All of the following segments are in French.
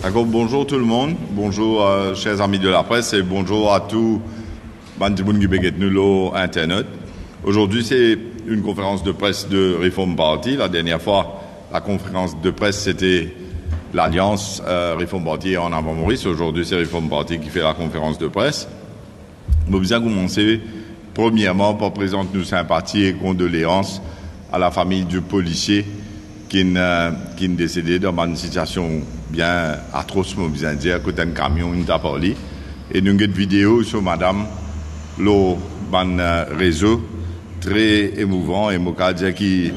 D'accord, bonjour tout le monde, bonjour chers amis de la presse et bonjour à tous les Internet. Aujourd'hui, c'est une conférence de presse de Reform Party. La dernière fois, la conférence de presse, c'était l'Alliance Reform Party en avant Maurice. Aujourd'hui, c'est Reform Party qui fait la conférence de presse. Nous allons commencer premièrement par présenter nos sympathies et condoléances à la famille du policier qui est décédé dans une situation bien atroce, je veux dire, côté un camion, il t'a parlé. Et nous avons une vidéo sur madame, le réseau, très émouvant, et je dire qui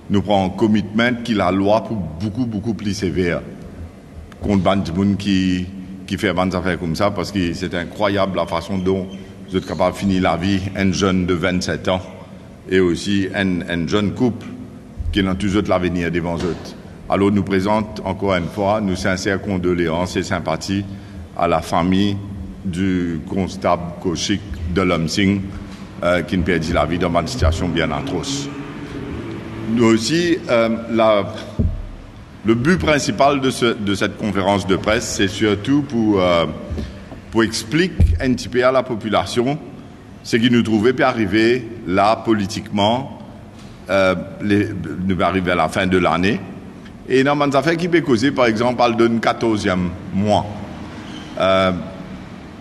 nous prend un commitment qui la loi pour beaucoup plus sévère contre les gens qui fait des affaires comme ça, parce que c'est incroyable la façon dont vous êtes capable de finir la vie, un jeune de 27 ans, et aussi un jeune couple qui ont toujours l'avenir devant eux. Alors nous présente encore une fois nos sincères condoléances et sympathies à la famille du constable Kochik de Lomsing qui a perdu la vie dans une situation bien atroce. Nous aussi, le but principal de cette conférence de presse, c'est surtout pour expliquer un petit peu à la population ce qui nous trouvait peut arriver là politiquement. Nous va arriver à la fin de l'année. Et dans les affaires qui peuvent causer, par exemple, elle donne 14e mois.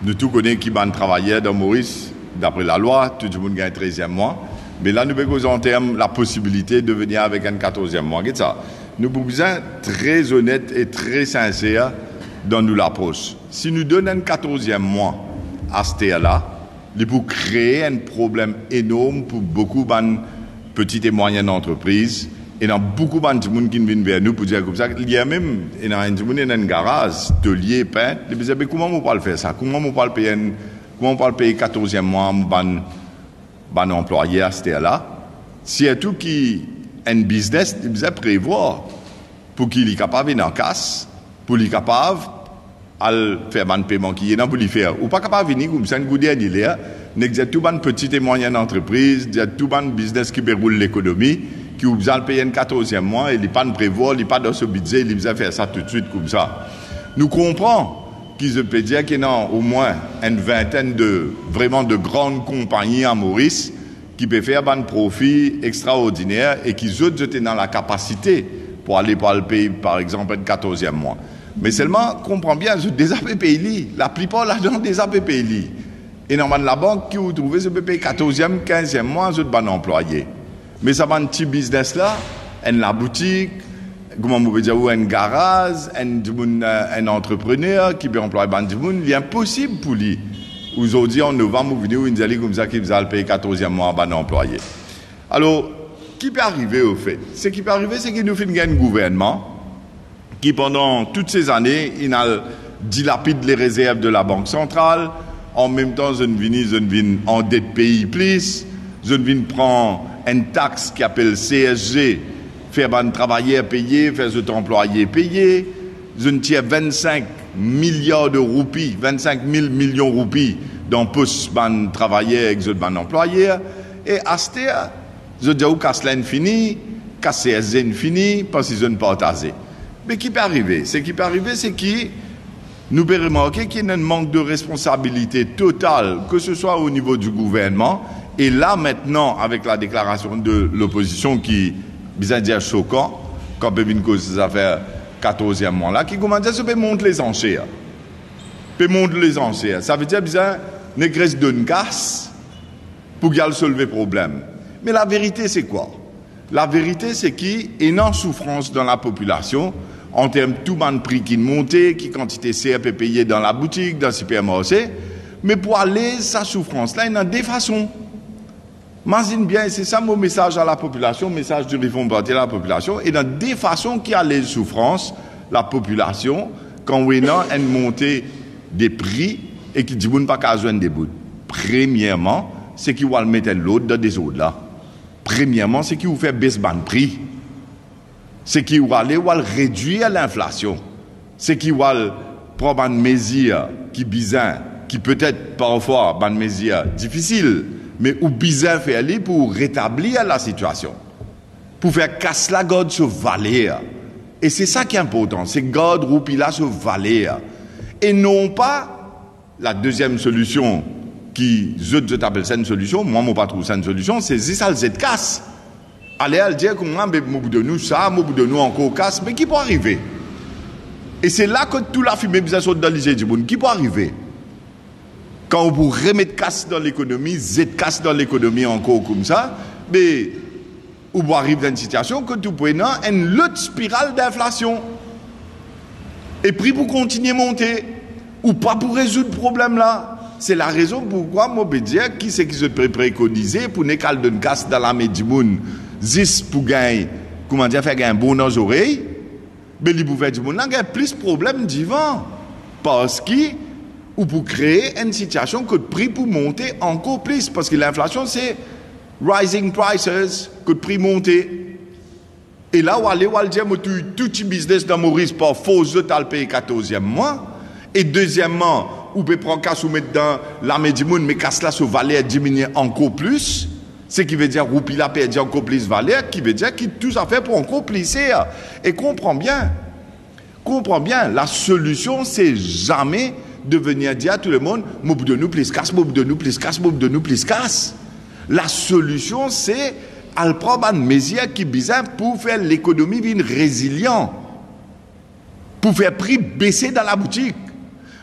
Nous tous connaissons qui va travailler dans Maurice, d'après la loi, tout le monde gagne 13e mois. Mais là, nous pouvons causer en termes la possibilité de venir avec un 14e mois. Qu'est-ce ça? Nous pouvons être très honnêtes et très sincères dans nous l'approche. Si nous donnons un 14e mois à ce terre-là, il peut créer un problème énorme pour beaucoup de petites et moyennes entreprises. Et dans beaucoup de gens qui viennent vers nous pour dire comme ça, il y a même un garage, atelier, peint. Ils disent, mais comment on peut faire ça? Comment on peut payer 14e mois à un employé à ce terre-là? Si y a tout qui un business, ils disent prévoir pour qu'il soit capable d'être en casse, pour qu'il soit capable de faire un paiement qui est dans pour lui faire. Ou pas capable de venir comme ça, une goudée à dire, n'existe tout une petite et moyenne entreprise, il y a tout un business qui déroule l'économie, qui vous a payé un 14e mois, il n'est pas de prévoir, il n'est pas dans ce budget, il va faire ça tout de suite comme ça. Nous comprenons qu'ils peuvent dire qu'il y a au moins une vingtaine de grandes compagnies à Maurice qui peuvent faire un profit extraordinaire et qui sont dans la capacité pour aller le payer, par exemple, un 14e mois. Mais seulement, comprends bien, des APPI, la plupart là-dedans des APPI. Et normalement, la banque qui vous trouvez, c'est payer 14e, 15e mois, c'est un employé. Mais ça va un petit business là, la boutique, comment on peut dire, ou un garage, un entrepreneur qui peut employer des gens, il est impossible pour lui. Aujourd'hui, en novembre, vous venez où il comme ça qui va payer 14e mois à un employé. Alors, qui peut arriver au fait? Ce qui peut arriver, c'est qu'il nous fait un gouvernement qui, pendant toutes ces années, il a dilapide les réserves de la Banque centrale. En même temps, je viens en dette pays plus. Je viens prendre une taxe qui appelle CSG, faire un travailleur payer, faire cet employé payer. Je tiens 25 milliards de roupies, 25 000 millions de roupies dans le poste de travailleur et de employeur. Et à ce temps, je dis que cela fini, que CSG fini, parce qu'ils ont partagé. Mais qui peut arriver? Ce qui peut arriver, c'est que nous pouvons remarquer qu'il y a un manque de responsabilité totale, que ce soit au niveau du gouvernement, et là maintenant, avec la déclaration de l'opposition qui, bizarre dire choquant, quand on peut venir cause des affaires 14e mois là, qui commence à dire, ça peut monter les enchères. Ça veut dire, bizarre, négresse d'une casse pour qu'il y ait soulever problème. Mais la vérité, c'est quoi? La vérité, c'est qu'il y a énorme souffrance dans la population, en termes de tout le prix qui monte, qui quantité CRP payée dans la boutique, dans le supermarché. Mais pour aller, sa souffrance-là, il y a des façons. Imagine bien, et c'est ça mon message à la population, message du Reform Party à la population, et dans des façons qui allait souffrance, la population, quand on a une montée des prix et qui dit qu'on ne pas qu'à joindre des bouts. Premièrement, c'est qu'il va mettre l'autre dans des autres là. Premièrement, c'est qu'il va faire baisser le prix. C'est qu'il va aller réduire l'inflation. C'est qu'il va prendre une mesure qui bizarre, qui peut-être parfois une mesure difficile, mais ou bizarre faire pour rétablir la situation, pour faire casser la gorge sur Valère. Et c'est ça qui est important, c'est garde roupi là se valer. Et non pas la deuxième solution qui, je t'appelle ça une solution, moi, je ne pas trouve ça une solution, c'est si ça le casse. Allez, elle dit que moi, au bout de nous, ça, au bout de nous, encore casse, mais qui peut arriver? Et c'est là que tout la fumée bizarre saute dans les du monde. Qui peut arriver? Quand on peut remettre casse dans l'économie, z casse dans l'économie encore comme ça, mais on peut arriver dans une situation que tu peux avoir une autre spirale d'inflation. Et prix pour continuer à monter, ou pas pour résoudre le problème là. C'est la raison pourquoi moi je dire qui c'est qui se préconiser pour ne pas donner casse dans la médimone, juste pour gagner, comment dire, faire gagner un bon dans les oreilles, mais les bouffées du monde a plus de problèmes d'ivant. Parce que, ou pour créer une situation que le prix pour monter encore plus. Parce que l'inflation c'est rising prices, que le prix monter. Et là, on va dire, tout le business dans Maurice par faux de payer 14e mois. Et deuxièmement, ou peut prendre casse ou mettre dans la médimone, mais casse là, ce valeur diminuer encore plus. Ce qui veut dire, roupi la perdre encore plus valeur, qui veut dire qu'il tout ça fait pour encore plus. Et comprends bien, la solution, c'est jamais de venir dire à tout le monde, mon bout de nous plus casse, mon bout de nous plus casse, mon bout de nous plus casse. La solution, c'est à prendre une mesure qui est bizarre pour faire l'économie résiliente, pour faire prix baisser dans la boutique.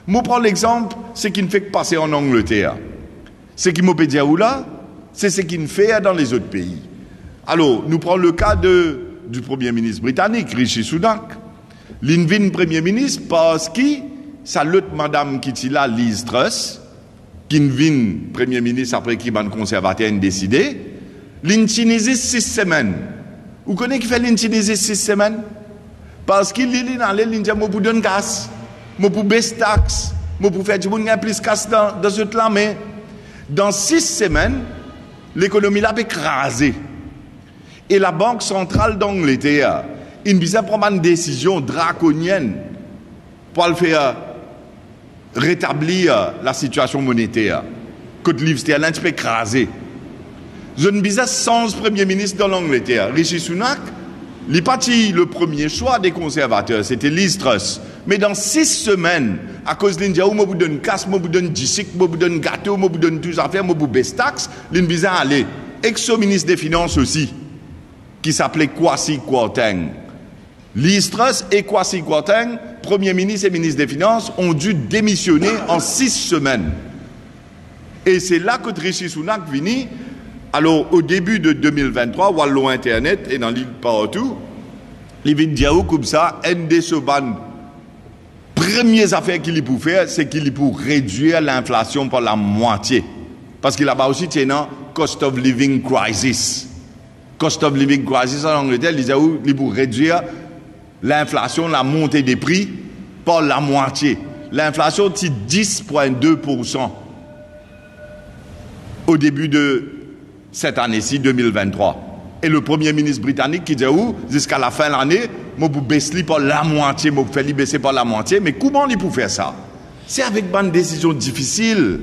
Moi, prends l'exemple, ce qui ne fait que passer en Angleterre. Ce qui m'a dit où là, c'est ce qui ne fait dans les autres pays. Alors, nous prenons le cas du Premier ministre britannique, Rishi Sunak. L'Invin Premier ministre parce que sa l'autre madame qui est là, Liz Truss, qui vient Premier ministre après qui ban conservateur a décidé, l'Inchinésie 6 semaines. Vous connaissez qui fait l'Inchinésie 6 semaines? Parce qu'il est allé l'India, moi pour donner casse, moi pour baisser taxe, moi pour faire du monde plus casse dans cette là, mais dans 6 semaines, l'économie l'a écrasé. Et la Banque centrale d'Angleterre, il vient prendre une décision draconienne pour le faire rétablir la situation monétaire. Que le livre sterling peut écraser. Je ne visais sans Premier ministre dans l'Angleterre. Rishi Sunak, il parti le premier choix des conservateurs, c'était Liz Truss. Mais dans 6 semaines, à cause de l'India, où je vous donne casse, je vous donne disque, je vous donne gâteau, je vous donne toutes les affaires, je vous baisse taxe, l'Invisa allait. Ex-ministre des Finances aussi, qui s'appelait Kwasi Kwarteng. Liz Truss et Kwasi Kwarteng, Premier ministre et ministre des Finances, ont dû démissionner en 6 semaines. Et c'est là que Rishi Sunak vient. Alors, au début de 2023, Wallon Internet et dans l'île partout, il vient dire comme ça, une des premières affaires qu'il peut faire, c'est qu'il peut réduire l'inflation par la moitié. Parce qu'il a aussi un cost of living crisis. Cost of living crisis en Angleterre, il peut réduire l'inflation, la montée des prix par la moitié. L'inflation, c'est 10,2% au début de cette année-ci, 2023. Et le Premier ministre britannique qui dit jusqu'à la fin de l'année, je vais baisser par la moitié, je vais faire baisser par la moitié. Mais comment il peut faire ça? C'est avec une décision difficile,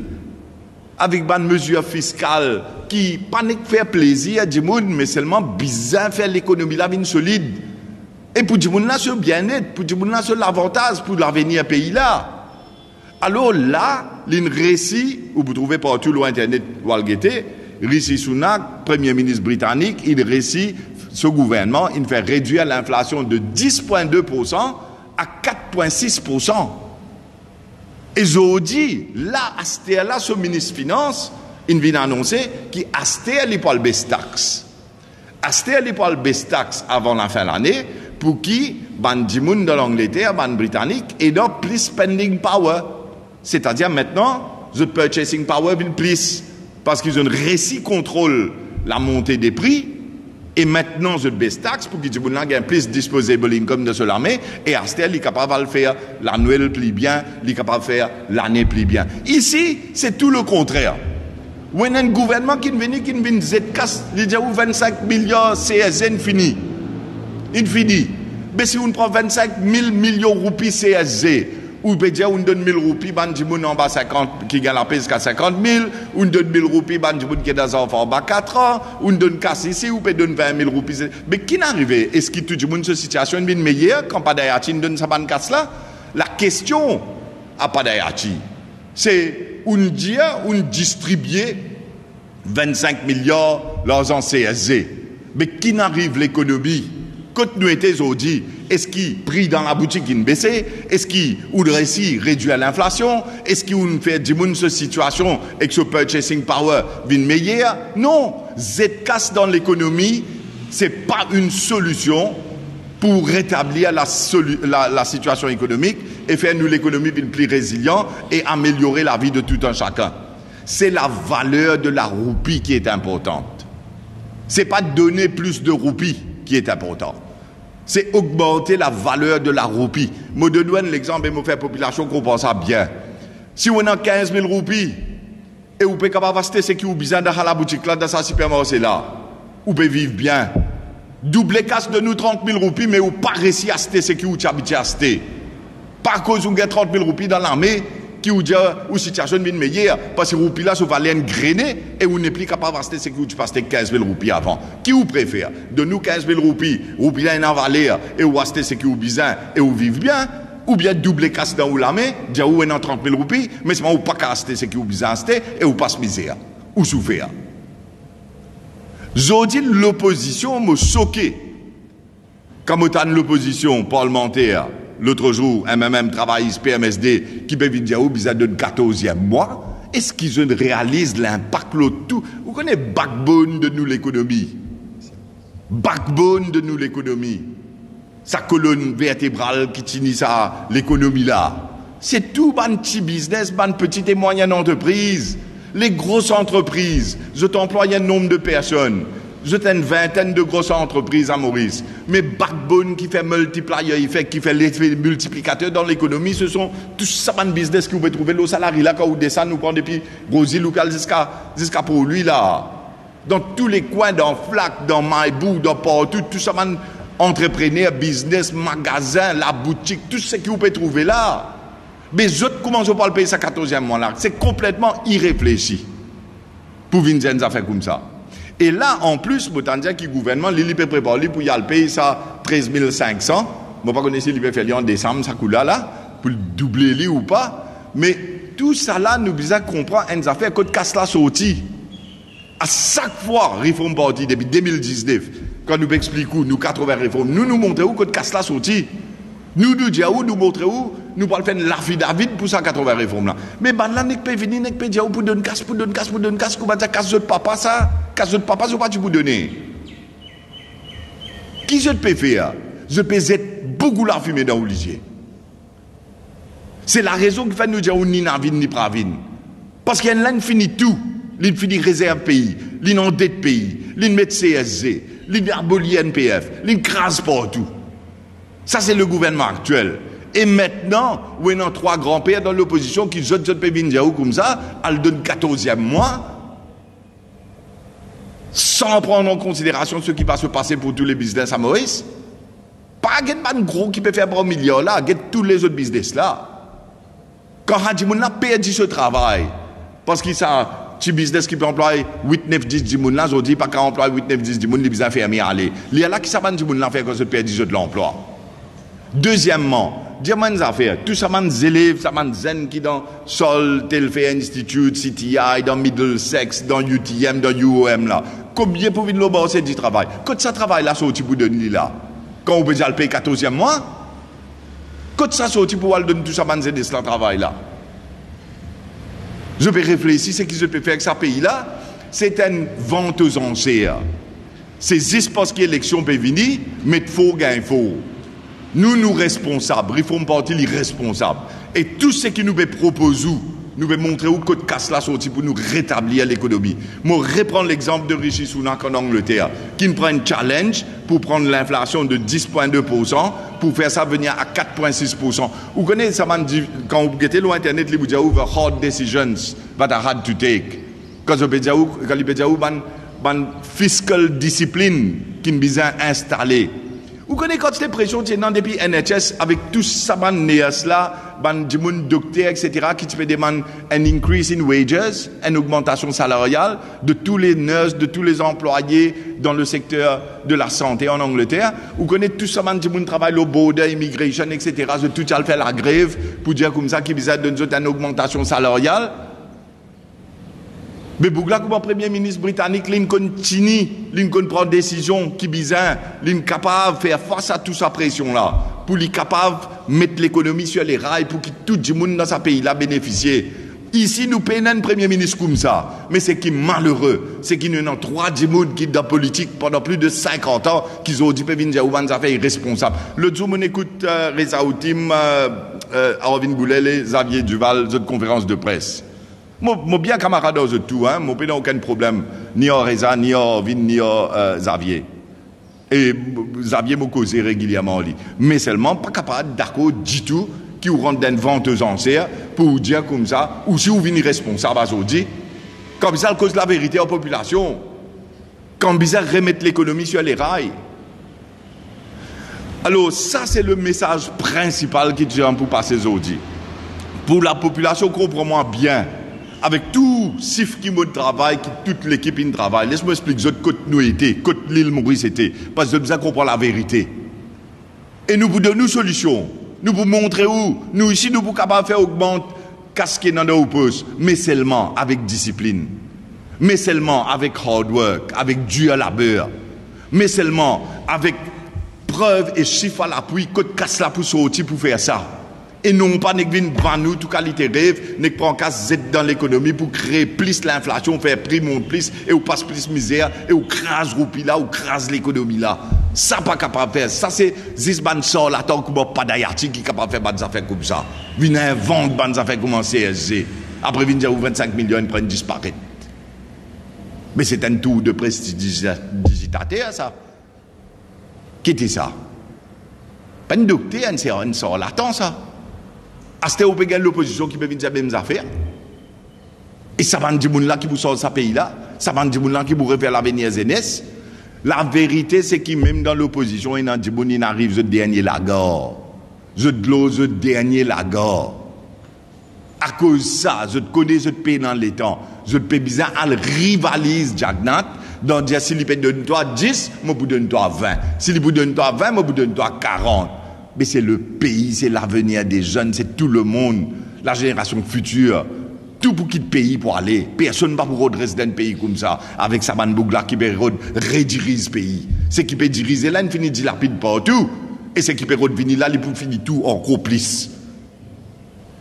avec une mesure fiscale qui pas faire plaisir à du monde, mais seulement bizarre faire l'économie la vie solide. Et pour du monde là, c'est bien-être, pour du monde là, c'est l'avantage pour l'avenir pays là. Alors là, il récit, où vous trouvez partout sur Internet, Rishi Sunak, Premier ministre britannique, il récit ce gouvernement, il fait réduire l'inflation de 10,2% à 4,6%. Et je dis, là, là, ce ministre des Finances, il vient annoncer qu'il a les poils baisse taxe. Acheter les poils baisse taxe avant la fin de l'année pour qui, ban dimoun de l'Angleterre, ban britannique, et donc plus spending power. C'est-à-dire maintenant, the purchasing power will plus. Parce qu'ils ont réussi contrôle la montée des prix, et maintenant, je baisse taxe pour que les gens aient plus disposable income de cela, et Astel, il est capable de le faire l'annuel plus bien, il est capable de faire l'année plus bien. Ici, c'est tout le contraire. Où il y a un gouvernement qui vient Z-Casse, il dit 25 millions CSN fini. Il finit. Mais si on prend 25 000 millions de roupies CSG, Ou peut dire, on donne 1000 roupies, ban du monde en bas 50, qui gagne la paix jusqu'à 50 000, on donne 1000 roupies, ban du monde qui est dans un enfant en bas 4 ans, on donne casse ici, ou peut donner 20 000 roupies. Mais qui n'arrive? Est-ce que tout le monde, cette situation est meilleure quand pas d'Haïti donne sa ban casse là? La question à pas d'Haïti, c'est, on dit, on distribue 25 milliards leurs en CSG. Mais qui n'arrive l'économie? Quand nous étions aujourd'hui, est-ce qu'il prix dans la boutique qui baissé? Est-ce qu'il réussit réduire l'inflation? Est-ce qu'il fait du monde cette situation et que ce purchasing power vient meilleur? Non, Z-casse dans l'économie, c'est pas une solution pour rétablir la situation économique et faire nous l'économie plus résiliente et améliorer la vie de tout un chacun. C'est la valeur de la roupie qui est importante. C'est pas donner plus de roupies qui est important. C'est augmenter la valeur de la roupie. Je donne l'exemple et je fais la population comprend ça bien. Si on a 15 000 roupies et vous pouvez capable acheter ce qui vous besoin dans la boutique là, dans sa supermarché là, vous pouvez vivre bien. Double casse de nous 30 000 roupies, mais vous pas réussi à acheter ce qui vous habitué à acheter. Par cause vous avez 30 000 roupies dans l'armée, qui vous dit où situation est meilleure, parce que roupies là, ça va aller grainer et vous n'êtes plus capable d'acheter ce que vous acheter 15 000 roupies avant. Qui vous préfère? De nous 15 000 roupies là, il en valeur et vous achetez ce que vous besoin et vous vivez bien, ou bien double casse dans l'armée, dire où est dans 30 000 roupies, mais c'est vous pas qu'à acheter ce que vous besoin acheter et vous passe misère, ou souffrir. J'ai dit l'opposition m'a choqué. Quand on a l'opposition parlementaire, l'autre jour, MMM travailliste PMSD, qui peut dire où besoin de 14e mois, est-ce qu'ils réalisent l'impact de tout? Vous connaissez le backbone de nous l'économie? Backbone de nous l'économie. Sa colonne vertébrale qui tient ça, l'économie là. C'est tout, ban petit business, ban petite et moyenne entreprise. Les grosses entreprises, je t'emploie un nombre de personnes. Je t'ai une vingtaine de grosses entreprises à Maurice. Mais backbone qui fait multiplier effect, qui fait l'effet multiplicateur dans l'économie, ce sont tous ça de business que vous pouvez trouver le salarié là quand vous descendez, nous prenons depuis Rosie local jusqu'à pour lui là. Dans tous les coins, dans Flac, dans Maïbou, dans partout, tout ça entrepreneur, business, magasin, la boutique, tout ce que vous pouvez trouver là. Mais les autres commencent à payer ça 14e mois là. C'est complètement irréfléchi pour venir des affaires comme ça. Et là, en plus, je veux dire que le gouvernement, il peut préparer pour y aller payer ça 13 500. Je ne sais pas si il peut faire en décembre, ça coûte là, pour doubler lui ou pas. Mais tout ça là, nous besoin comprendre une affaire quand casse la sortie. À chaque fois, réforme partie depuis 2019, quand nous expliquons, nous 80 réformes, nous montrons où quand casse la sortie. Nous disons où, nous montrons où, nous parlons faire l'affidavit pour ça 80 réformes là. Mais là, nous pouvons venir, nous pouvons dire pour donner casse, pour donner casse, pour donner casse, qu'on va dire casse de papa ça, casse de papa, c'est pas tu peux donner. Qui je peux faire? Je peux être beaucoup la fumée dans l'Olivier. C'est la raison qui fait nous dire ni navine ni pravine. Parce qu'il y a une finit tout. Il finit réserve pays, il endette pays, il met CSG, il abolit NPF, il crase partout. Ça, c'est le gouvernement actuel. Et maintenant, où il y a 3 grands-pères dans l'opposition qui jetent venir comme ça, elle donne 14e mois, sans prendre en considération ce qui va se passer pour tous les business à Maurice. Pas un gros qui peut faire un milliard là, tous les autres business là. Quand Hadjimoun a perdu ce travail, parce qu'il ça. Petit business qui peut employer 8, 9, 10 dimoun là, je dis pas qu'à employer 8, 9, 10 dimoun, les besoins fermés à aller. Il y a là qui s'appelle dimoun là faire quand je perds 10 de l'emploi. Deuxièmement, diamants affaires, tout ça les élèves, ça zen qui dans Sol, Telfair Institute, CTI, dans Middlesex, dans UTM, dans UOM là. Combien pour venir là-bas c'est du travail? Quand ça travail là sorti pour donner là, quand on peut déjà le payer 14e mois, quand ça sorti pour aller donner tout ça aider ce travail là. Je vais réfléchir, ce que je peux faire avec ce pays-là, c'est une vente aux enchères. C'est espaces qui élection peut venir, mais il faut gagner faux. Nous responsables, réforme parti les responsables. Et tout ce qui nous peut proposer, nous peut montrer où côté casse la sortie pour nous rétablir l'économie. Moi, reprendre l'exemple de Rishi Sunak en Angleterre, qui nous prend un challenge pour prendre l'inflation de 10,2%, pour faire ça venir à 4,6%. Vous connaissez ça, quand vous êtes sur Internet, vous dites the hard decisions that are hard to take. Quand vous dites fiscal discipline qui est besoin installée. Vous connaissez quand les pressions dans depuis NHS avec tout ça, là, des docteurs, etc., qui te demandent un increase in wages, une augmentation salariale de tous les nurses, de tous les employés dans le secteur de la santé en Angleterre. Vous connaissez tout ça, des travail au border, immigration, etc., de tout ça fait la grève pour dire comme ça qu'ils besoin d'une augmentation salariale. Mais Bougla, comme Premier ministre britannique, Lincoln prend décision qui bizarre, capable de faire face à toute sa pression-là, pour lui capable de mettre l'économie sur les rails, pour que tout le monde dans ce pays-là bénéficie. Ici, nous payons un Premier ministre comme ça. Mais c'est qui est malheureux, c'est qu'il y a trois gens qui sont dans la politique pendant plus de 50 ans, qui ont dit que c'est une affaire irresponsable. Le jour où on écoute Reza Outim, Arvin Boulel et Xavier Duval, de conférence de presse. Moi, bien camarade de tout, hein, moi, pas aucun problème, ni en Reza, ni en Arvin, ni en Xavier. Et Xavier m'a causé régulièrement. Mais seulement, pas capable d'accord du tout, qui vous rendent une venteuse en serre, pour vous dire comme ça, ou si vous venez responsable à Zodi, comme ça, cause la vérité en population, comme bizarre remettre l'économie sur les rails. Alors, ça, c'est le message principal qui tient pour passer Zodi. Pour la population, comprenez-moi bien. Avec tout SIF qui me travaille, qui toute l'équipe qui travaille, laisse-moi expliquer ce côté nous était, côté l'île Maurice était, parce que nous comprend la vérité. Et nous vous donnons une solution. Nous vous montrons où. Nous ici, nous vous capables de faire augmenter, casquer dans nos postes, mais seulement avec discipline. Mais seulement avec hard work, avec dur labeur. Mais seulement avec preuve et chiffres à l'appui, côté casse la pour sortir pour faire ça. Et non pas ne vendre nous toute qualité rêve, ne prend qu'à Z dans l'économie pour créer plus l'inflation, faire prix monte plus, et ou passe plus misère, et ou crase roupie là, ou crase l'économie là. Ça pas capable de faire. Ça c'est Zisban sort là, tant que pas d'ayati qui est capable de faire des affaires comme ça. Vine inventer des affaires comme en CSG. Après vine dire 25 millions, ils prennent disparaître. Mais c'est un tour de prestidigitateur ça. Qui était ça? Pas une docteur, un sort là, tant ça. C'était au pays l'opposition qui peut venir dire les mêmes affaires. Et ça va dire là qui vous sort de ce pays-là. Ça va dire là qui vous refait l'avenir jeunesse. La vérité, c'est que même dans l'opposition, il y a des gens qui arrivent le dernier lagar. Le dernier lagar. À cause de ça, je connais ce pays dans les temps. Je peux bizarre, elle rivalise Jagnat. Donc, dire, s'il peut donner toi 10, moi, vous donne toi 20. S'il vous donne toi 20, moi, vous donne toi 40. Mais c'est le pays, c'est l'avenir des jeunes, c'est tout le monde, la génération future. Tout pour quitter le pays pour aller. Personne ne va pour redresser d'un pays comme ça, avec Saban Bougla qui peut rediriger ce pays. C'est qui peut diriger là, il finit dilapide partout. Et c'est qui peut revenir là, il peut finir tout encore plus.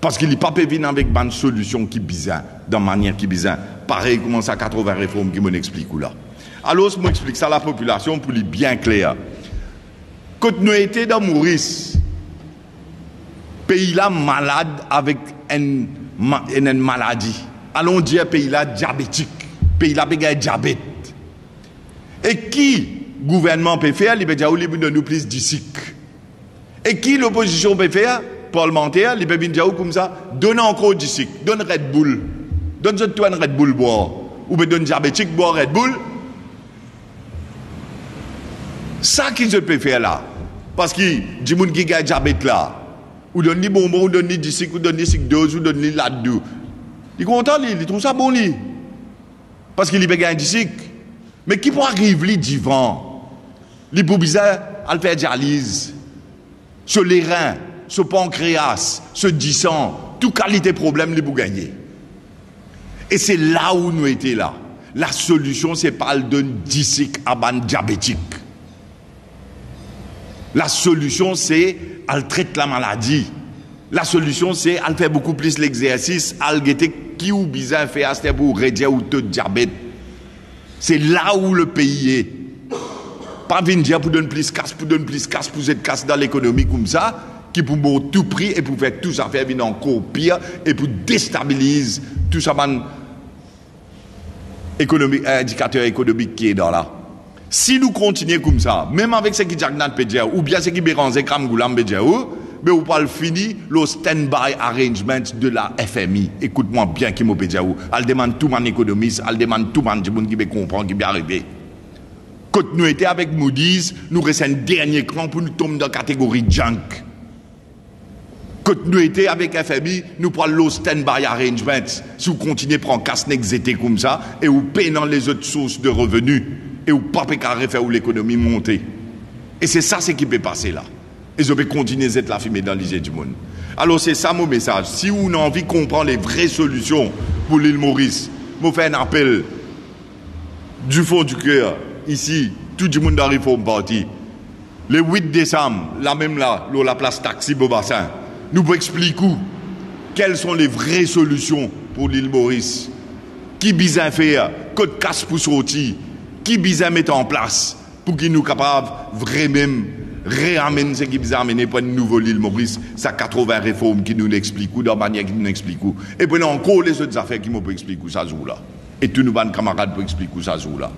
Parce qu'il n'est pas pu venir avec une solution qui est bizarre, dans manière qui est bizarre. Pareil, comment ça, 80 réformes qui m'expliquent là. Alors, je m'explique ça à la population pour lui bien clair. Quand nous étions dans Maurice, pays là malade avec une maladie. Allons dire pays là diabétique, pays là bégaye diabète. Et qui gouvernement peut faire? Il peut dire il peut nous plus d'ici. Et qui l'opposition peut faire? Parlementaire, il peut dire comme ça, donne encore d'ici, donne Red Bull, donne toi un Red Bull boire, ou peut donne diabétique boire Red Bull. Ça qui se peut faire là. Parce que des gens qui ont diabète là, ou donne des bonbons, ou donne des disques, ou donne des doses, ou donne des là-dedans. Ils sont contents, ils trouvent ça bon. Parce qu'ils ont un disque. Mais qui peut arriver divan? Les bizarre à faire dialyse. Sur les reins, sur le pancréas, sur le sang, toute qualité de problème, les pour gagner. Et c'est là où nous étions là. La solution, c'est pas le donner disque à ban diabétique. La solution, c'est qu'elle traite la maladie. La solution, c'est qu'elle fait beaucoup plus l'exercice, elle guette qui ou bizarre fait à pour réduire ou taux de diabète. C'est là où le pays est. Pas venir pour donner plus casse, pour être casse dans l'économie comme ça, qui pour tout prix et pour faire tout ça faire venir encore pire et pour déstabiliser tout ça, indicateur économique qui est dans là. Si nous continuons comme ça, même avec ce qui Jagnat peut dire, ou bien ce qui Béranzé Kramgoulam peut dire, mais on parle fini le stand-by arrangement de la FMI. Écoute-moi bien qui m'a peut dire, elle demande tout mon économiste, elle demande tout mon monde qui peut comprendre, qui peut arriver. Quand nous étions avec Moody's, nous restons un dernier cran pour nous tomber dans la catégorie junk. Quand nous étions avec FMI, nous prenons le stand-by arrangement. Si vous continuez à prendre casse-nez comme ça, et vous payez dans les autres sources de revenus, et vous ne pouvez pas faire où l'économie monte. Et c'est ça ce qui peut passer là. Et je vais continuer à être la fumée dans les yeux du monde. Alors c'est ça mon message. Si vous avez envie de comprendre les vraies solutions pour l'île Maurice, je fais un appel du fond du cœur. Ici, tout le monde arrive au parti. Le 8 décembre, là même là, la place taxi Beaubassin, nous pouvons expliquer quelles sont les vraies solutions pour l'île Maurice. Qui besoin faire, code casse pour sortir, qui besoin mettre en place pour qu'ils nous capables vraiment réamener ce qui besoin amener pour une nouvelle île Maurice, ça 80 réformes qui nous l'expliquent, ou de manière qui nous l'expliquent. Et puis encore les autres affaires qui m'ont expliqué ça jour-là. Et tous nos camarades pour expliquer ça jour-là.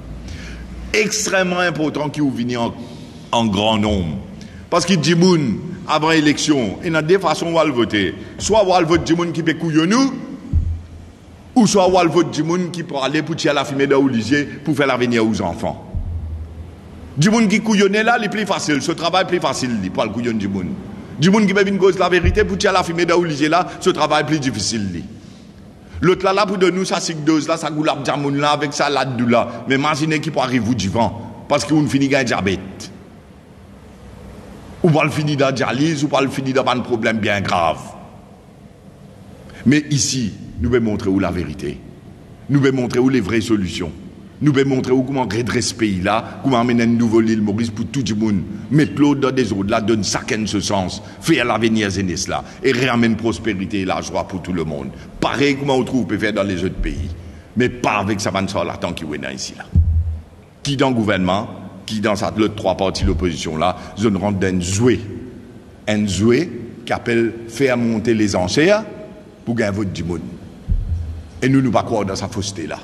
Extrêmement important qu'ils viennent en grand nombre. Parce qu'il dit, avant l'élection, il y a deux façons de voter. Soit on va voter du monde qui peut couiller nous, ou soit on va voter du monde qui peut aller pour tirer la fumée dans l'Élysée pour faire l'avenir aux enfants. Du monde qui couillonne là, c'est plus facile. Ce travail est plus facile pour le couillon du monde. Du monde qui peut venir cause la vérité pour tirer la fumée dans l'Élysée là, ce travail est plus difficile. L'autre là, pour de nous, ça c'est dose là, ça goûte la diamoun là, avec ça là de là. Mais imaginez qu'il peut arriver du vent, parce qu'on finit avec un diabète. Ou pas le finir dans la dialyse, ou pas le finir dans un problème bien grave. Mais ici, nous devons montrer où la vérité. Nous devons montrer où les vraies solutions. Nous devons montrer où comment redresser ce pays-là, comment amener une nouvelle île Maurice pour tout le monde. Mettre l'autre dans des autres là, donne chacun ce sens. Faire l'avenir jeunesse là. Et réamener prospérité et la joie pour tout le monde. Pareil comment on trouve, on peut faire dans les autres pays. Mais pas avec ça, là, tant qu'il est ici là. Qui dans le gouvernement, qui dans les trois partis de l'opposition là, je ne rentre d'un jouet. Un jouet qui appelle faire monter les enchères pour gagner vote du monde. Et nous ne pas croire dans sa fausseté là.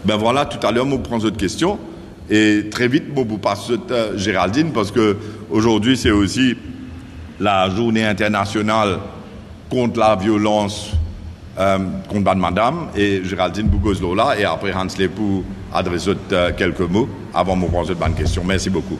Ben voilà, tout à l'heure, on prend d'autres questions. Et très vite, on vous passe Géraldine, parce que aujourd'hui, c'est aussi la journée internationale contre la violence contre madame. Et Géraldine Bougozlo là, et après Hans Lepou adresse quelques mots avant de me prendre cette bonne question. Merci beaucoup.